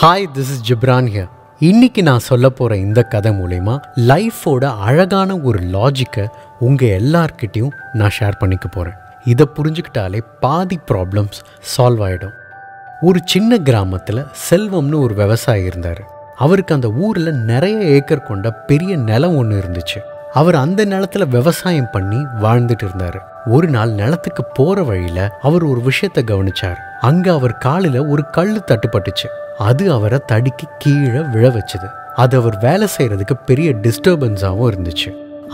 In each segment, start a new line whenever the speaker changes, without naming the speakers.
Hi, this is Ghibran here. இன்னைக்கு நான் சொல்ல போகிற இந்த கதை மூலமா லைஃபோட அழகான ஒரு லாஜிக்கை உங்கள் எல்லார்கிட்டையும் நான் ஷேர் பண்ணிக்க போகிறேன். இதை புரிஞ்சுக்கிட்டாலே பாதி ப்ராப்ளம்ஸ் சால்வ் ஆகிடும். ஒரு சின்ன கிராமத்தில் செல்வம்னு ஒரு விவசாயி இருந்தார். அவருக்கு அந்த ஊரில் நிறைய ஏக்கர் கொண்ட பெரிய நிலம் ஒன்று இருந்துச்சு. அவர் அந்த நிலத்தில் விவசாயம் பண்ணி வாழ்ந்துட்டு இருந்தார். ஒரு நாள் நிலத்துக்கு போகிற வழியில் அவர் ஒரு விஷயத்தை கவனிச்சார். அங்கே அவர் காலில் ஒரு கல் தட்டுப்பட்டுச்சு. அது அவரை தடுக்கி கீழே விழ வச்சுது. அது அவர் வேலை செய்கிறதுக்கு பெரிய டிஸ்டர்பன்ஸாகவும் இருந்துச்சு.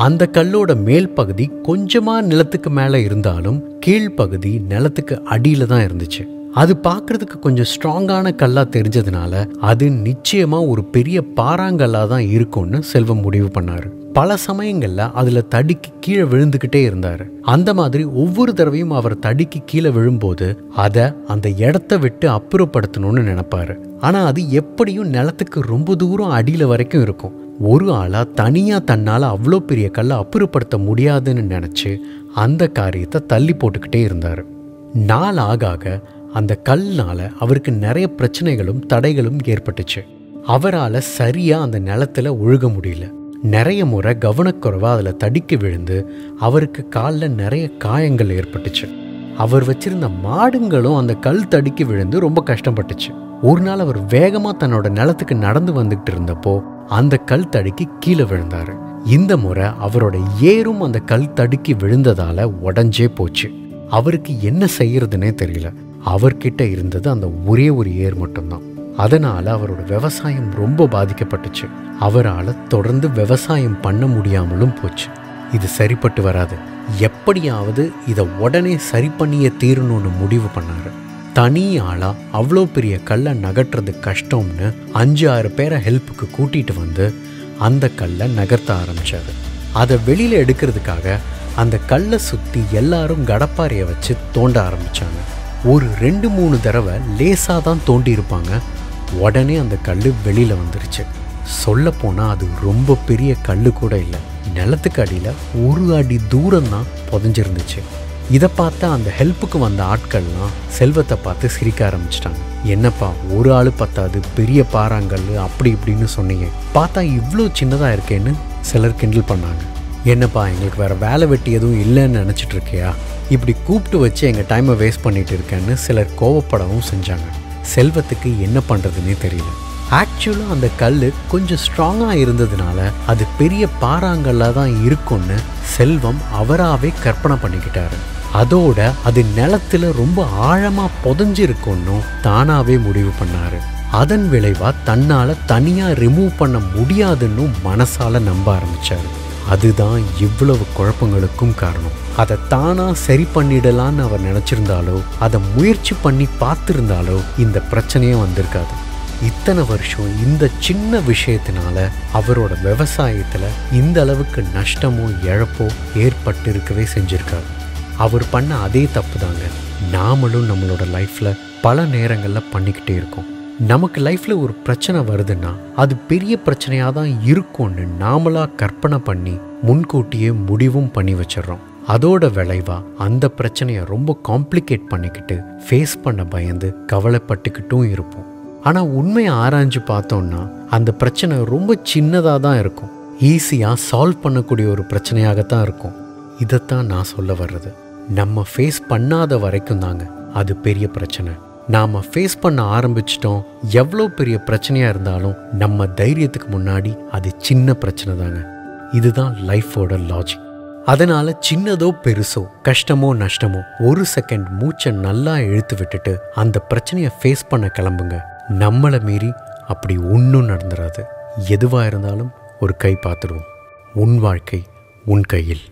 அந்த கல்லோட மேல் பகுதி கொஞ்சமாக நிலத்துக்கு மேலே இருந்தாலும் கீழ்ப்பகுதி நிலத்துக்கு அடியில் தான் இருந்துச்சு. அது பார்க்குறதுக்கு கொஞ்சம் ஸ்ட்ராங்கான கல்லாக தெரிஞ்சதுனால அது நிச்சயமாக ஒரு பெரிய பாறாங்கல்லாக தான் இருக்கும்னு செல்வம் முடிவு பண்ணார். பல சமயங்களில் அதில் தடுக்கி கீழே விழுந்துக்கிட்டே இருந்தார். அந்த மாதிரி ஒவ்வொரு தடவையும் அவர் தடுக்கி கீழே விழும்போது அதை அந்த இடத்த விட்டு அப்புறப்படுத்தணும்னு நினைப்பாரு. ஆனால் அது எப்படியும் நிலத்துக்கு ரொம்ப தூரம் அடியில் வரைக்கும் இருக்கும். ஒரு ஆளாக தனியாக தன்னால் அவ்வளோ பெரிய கல்லை அப்புறப்படுத்த முடியாதுன்னு நினச்சி அந்த காரியத்தை தள்ளி போட்டுக்கிட்டே இருந்தார். நாள் ஆக ஆக அந்த கல்னால் அவருக்கு நிறைய பிரச்சனைகளும் தடைகளும் ஏற்பட்டுச்சு. அவரால் சரியாக அந்த நிலத்தில் ஒழுக முடியல. நிறைய முறை கவனக்குறைவாக அதில் தடுக்கி விழுந்து அவருக்கு காலில் நிறைய காயங்கள் ஏற்பட்டுச்சு. அவர் வச்சிருந்த மாடுங்களும் அந்த கல் தடுக்கி விழுந்து ரொம்ப கஷ்டப்பட்டுச்சு. ஒரு நாள் அவர் வேகமாக தன்னோட நிலத்துக்கு நடந்து வந்துகிட்டு இருந்தப்போ அந்த கல் தடுக்கி கீழே விழுந்தார். இந்த முறை அவரோட ஏரும் அந்த கல் தடுக்கி விழுந்ததால் உடஞ்சே போச்சு. அவருக்கு என்ன செய்யறதுன்னே தெரியல. அவர்கிட்ட இருந்தது அந்த ஒரே ஒரு ஏர் மட்டும்தான். அதனால் அவரோட விவசாயம் ரொம்ப பாதிக்கப்பட்டுச்சு. அவரால் தொடர்ந்து விவசாயம் பண்ண முடியாமலும் போச்சு. இது சரிப்பட்டு வராது, எப்படியாவது இதை உடனே சரி பண்ணியே தீரணும்னு முடிவு பண்ணார். தனி ஆளா அவ்வளோ பெரிய கல்லை நகட்டுறது கஷ்டம்னு 5-6 பேரை ஹெல்ப்புக்கு கூட்டிகிட்டு வந்து அந்த கல்லை நகர்த்த ஆரம்பித்தார். அதை வெளியில் எடுக்கிறதுக்காக அந்த கல்லை சுற்றி எல்லாரும் கடப்பாறையை வச்சு தோண்ட ஆரம்பித்தாங்க. ஒரு 2-3 தடவை லேசாக தான் தோண்டி இருப்பாங்க. உடனே அந்த கல் வெளியில் வந்துருச்சு. சொல்லப்போனால் அது ரொம்ப பெரிய கல் கூட இல்லை. நிலத்துக்கு அடியில் 1 அடி தூரம்தான் புதைஞ்சிருந்துச்சு. இதை பார்த்து அந்த ஹெல்ப்புக்கு வந்த ஆட்கள்லாம் செல்வத்தை பார்த்து சிரிக்க ஆரம்பிச்சிட்டாங்க. என்னப்பா, ஒரு ஆள் பத்தாது, பெரிய பாறாங்கல் அப்படி இப்படின்னு சொன்னீங்க, பார்த்தா இவ்வளோ சின்னதாக இருக்கேன்னு சிலர் கிண்டல் பண்ணாங்க. என்னப்பா, எங்களுக்கு வேறு வேலை வெட்டி எதுவும் இல்லைன்னு நினச்சிட்டு இருக்கியா, இப்படி கூப்பிட்டு வச்சு எங்கள் டைமை வேஸ்ட் பண்ணிட்டு இருக்கேன்னு சிலர் கோவப்படவும் செஞ்சாங்க. செல்வத்துக்கு என்ன பண்ணுறதுன்னே தெரியல. ஆக்சுவலாக அந்த கல் கொஞ்சம் ஸ்ட்ராங்காக இருந்ததுனால அது பெரிய பாறாங்கல்லாக தான் இருக்கும்னு செல்வம் அவராகவே கற்பனை பண்ணிக்கிட்டாரு. அதோட அது நிலத்தில் ரொம்ப ஆழமாக புதைஞ்சிருக்குன்னும் தானாகவே முடிவு பண்ணார். அதன் விளைவாக தன்னால் தனியாக ரிமூவ் பண்ண முடியாதுன்னு மனசால நம்ப ஆரம்பித்தார். அதுதான் இவ்வளவு குழப்பங்களுக்கும் காரணம். அதை தானாக சரி பண்ணிடலான்னு அவர் நினச்சிருந்தாலோ அதை முயற்சி பண்ணி பார்த்துருந்தாலோ இந்த பிரச்சனையே வந்திருக்காது. இத்தனை வருஷம் இந்த சின்ன விஷயத்தினால அவரோட விவசாயத்தில் இந்த அளவுக்கு நஷ்டமோ இழப்போ ஏற்பட்டு இருக்கவே செஞ்சுருக்காரு. அவர் பண்ண அதே தப்பு தாங்க நாமளும் நம்மளோட லைஃப்பில் பல நேரங்களில் பண்ணிக்கிட்டே இருக்கோம். நமக்கு லைஃப்பில் ஒரு பிரச்சனை வருதுன்னா அது பெரிய பிரச்சனையாக தான் இருக்கும்னு நாமளாக கற்பனை பண்ணி முன்கூட்டியே முடிவும் பண்ணி வச்சிடறோம். அதோட விளைவாக அந்த பிரச்சனையை ரொம்ப காம்ப்ளிகேட் பண்ணிக்கிட்டு ஃபேஸ் பண்ண பயந்து கவலைப்பட்டுக்கிட்டும் இருப்போம். ஆனால் உண்மையை ஆராய்ஞ்சு பார்த்தோம்னா அந்த பிரச்சனை ரொம்ப சின்னதாக தான் இருக்கும். ஈஸியாக சால்வ் பண்ணக்கூடிய ஒரு பிரச்சனையாகத்தான் இருக்கும். இதைத்தான் நான் சொல்ல வர்றது. நம்ம ஃபேஸ் பண்ணாத வரைக்கும் தாங்க அது பெரிய பிரச்சனை. நாம் ஃபேஸ் பண்ண ஆரம்பிச்சிட்டோம், எவ்வளோ பெரிய பிரச்சனையாக இருந்தாலும் நம்ம தைரியத்துக்கு முன்னாடி அது சின்ன பிரச்சனை தாங்க. இதுதான் லைஃபோட லாஜிக். அதனால் சின்னதோ பெருசோ, கஷ்டமோ நஷ்டமோ, 1 செகண்ட் மூச்சை நல்லா இழுத்து விட்டுட்டு அந்த பிரச்சனையை ஃபேஸ் பண்ண கிளம்புங்க. நம்மளை மீறி அப்படி ஒன்றும் நடந்துடாது. எதுவாக இருந்தாலும் ஒரு கை பார்த்துடுவோம். உன் வாழ்க்கை உன் கையில்.